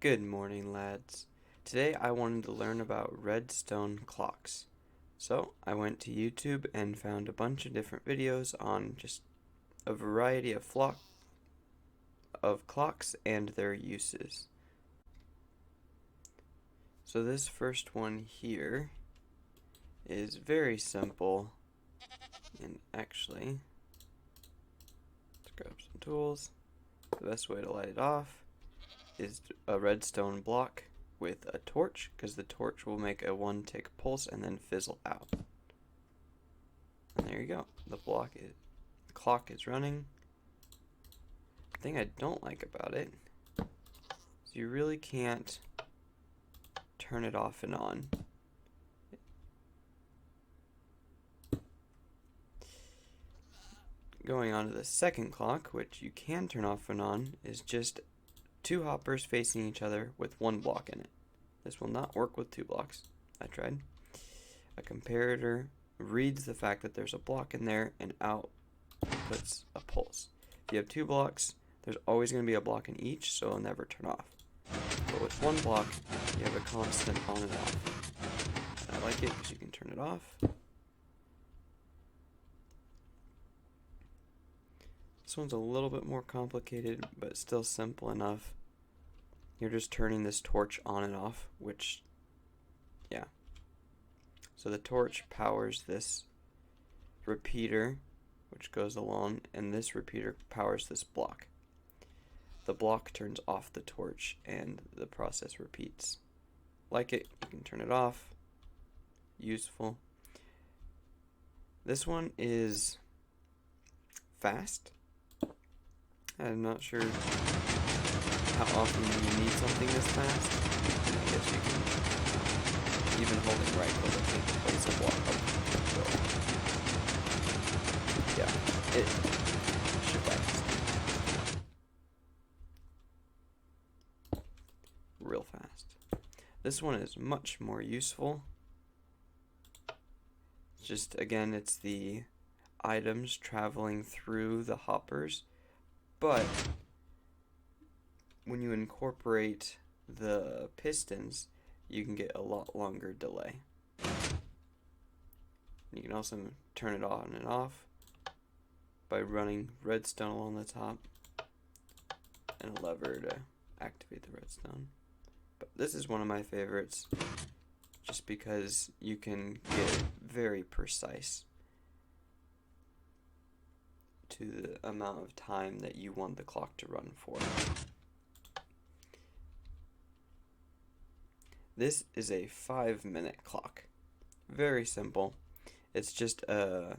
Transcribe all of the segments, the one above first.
Good morning, lads. Today I wanted to learn about redstone clocks. So I went to YouTube and found a bunch of different videos on just a variety of clocks and their uses. So this first one here is very simple, and actually, let's grab some tools. The best way to light it off is a redstone block with a torch, because the torch will make a 1-tick pulse and then fizzle out. And there you go. The clock is running. The thing I don't like about it is you really can't turn it off and on. Going on to the second clock, which you can turn off and on, is just two hoppers facing each other with one block in it. This will not work with 2 blocks. I tried. A comparator reads the fact that there's a block in there and outputs a pulse. If you have 2 blocks, there's always going to be a block in each, so it'll never turn off. But with 1 block, you have a constant on and off. And I like it because you can turn it off. This one's a little bit more complicated, but still simple enough. You're just turning this torch on and off, which, yeah. So the torch powers this repeater, which goes along, and this repeater powers this block. The block turns off the torch, and the process repeats. Like it, you can turn it off. Useful. This one is fast. I'm not sure how often you need something this fast. I guess you can, even holding right click, I think, place a block up. So, yeah, it should fast. Real fast. This one is much more useful. Just, again, it's the items traveling through the hoppers. But when you incorporate the pistons, you can get a lot longer delay. You can also turn it on and off by running redstone along the top and a lever to activate the redstone. But this is one of my favorites just because you can get very precise to the amount of time that you want the clock to run for. This is a 5-minute clock. Very simple. It's just a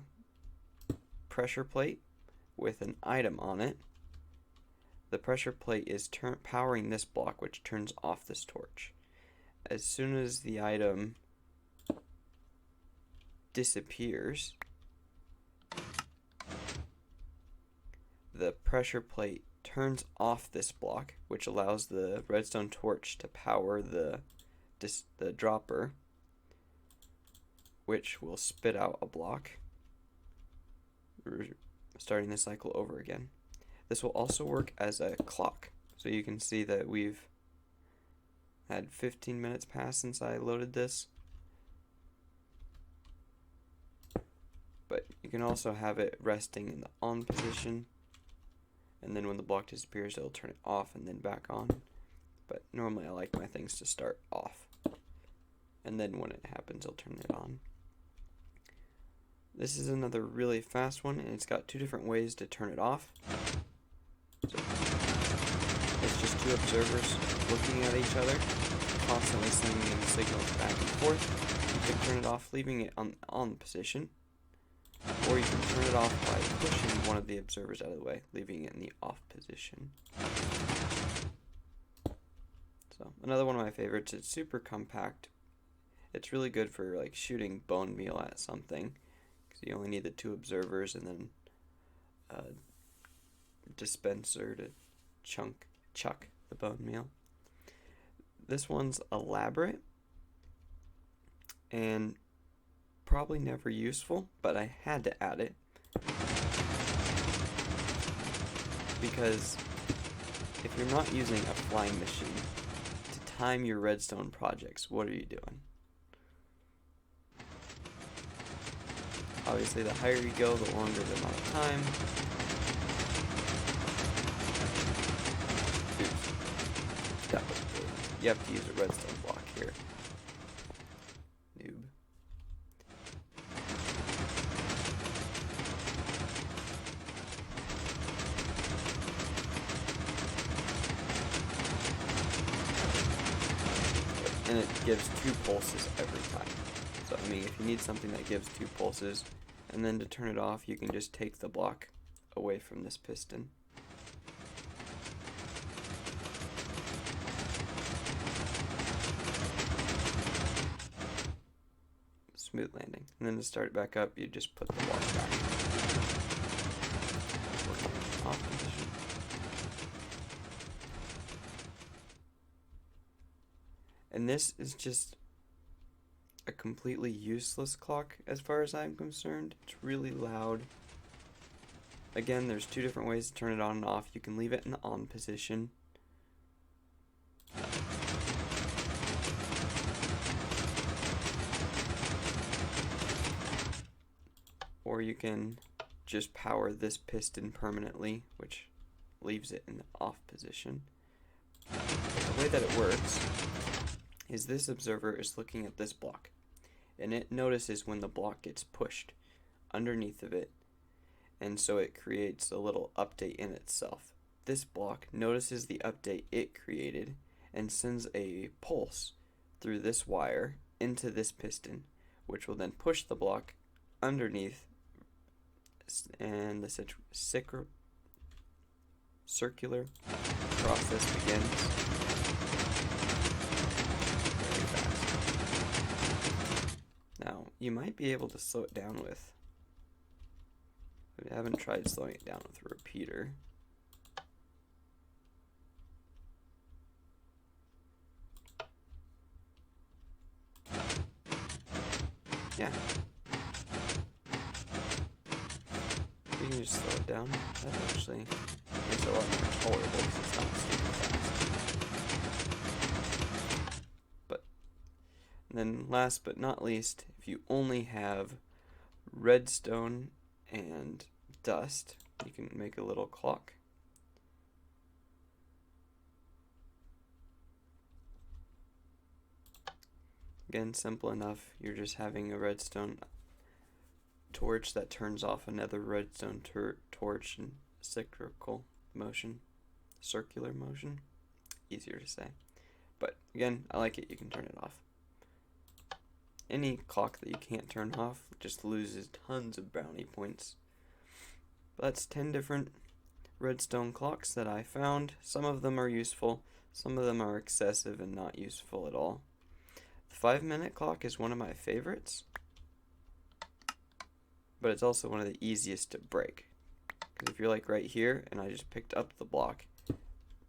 pressure plate with an item on it. The pressure plate is powering this block, which turns off this torch. As soon as the item disappears, the pressure plate turns off this block, which allows the redstone torch to power the dropper, which will spit out a block, starting the cycle over again. This will also work as a clock, so you can see that we've had 15 minutes pass since I loaded this. But you can also have it resting in the on position, and then when the block disappears, it'll turn it off and then back on. But normally I like my things to start off, and then when it happens, I'll turn it on. This is another really fast one, and it's got 2 different ways to turn it off. So it's just 2 observers looking at each other, constantly sending signals back and forth. You can turn it off, leaving it on position, or you can turn it off by pushing one of the observers out of the way, leaving it in the off position. So another one of my favorites. It's super compact. It's really good for like shooting bone meal at something, because you only need the 2 observers and then a dispenser to chuck the bone meal. This one's elaborate and probably never useful, but I had to add it because if you're not using a flying machine, time your redstone projects, what are you doing? Obviously, the higher you go, the longer the amount of time. Oops. That was good. You have to use a redstone block here. Noob. And it gives 2 pulses every time. So, I mean, if you need something that gives 2 pulses, and then to turn it off, you can just take the block away from this piston. Smooth landing. And then to start it back up, you just put the block back. Off position. And this is just a completely useless clock as far as I'm concerned. It's really loud. Again, there's 2 different ways to turn it on and off. You can leave it in the on position. Or you can just power this piston permanently, which leaves it in the off position. The way that it works is this observer is looking at this block, and it notices when the block gets pushed underneath of it, and so it creates a little update in itself. This block notices the update it created and sends a pulse through this wire into this piston, which will then push the block underneath, and the circular process begins. Now, you might be able to slow it down with, I haven't tried slowing it down with a repeater. Yeah. You can just slow it down. That actually makes it a lot more tolerable because it's not super fast. But then last but not least, if you only have redstone and dust, you can make a little clock. Again, simple enough. You're just having a redstone torch that turns off another redstone torch in circular motion. Easier to say. But again, I like it. You can turn it off. Any clock that you can't turn off just loses tons of brownie points. But that's 10 different redstone clocks that I found. Some of them are useful, some of them are excessive and not useful at all. The 5-minute clock is one of my favorites, but it's also one of the easiest to break. Because if you're like right here and I just picked up the block,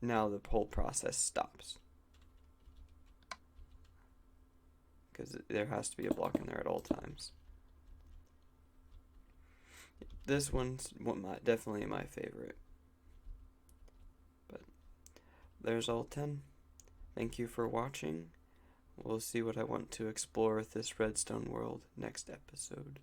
now the whole process stops. Because there has to be a block in there at all times. This one's definitely my favorite. But there's all 10. Thank you for watching. We'll see what I want to explore with this redstone world next episode.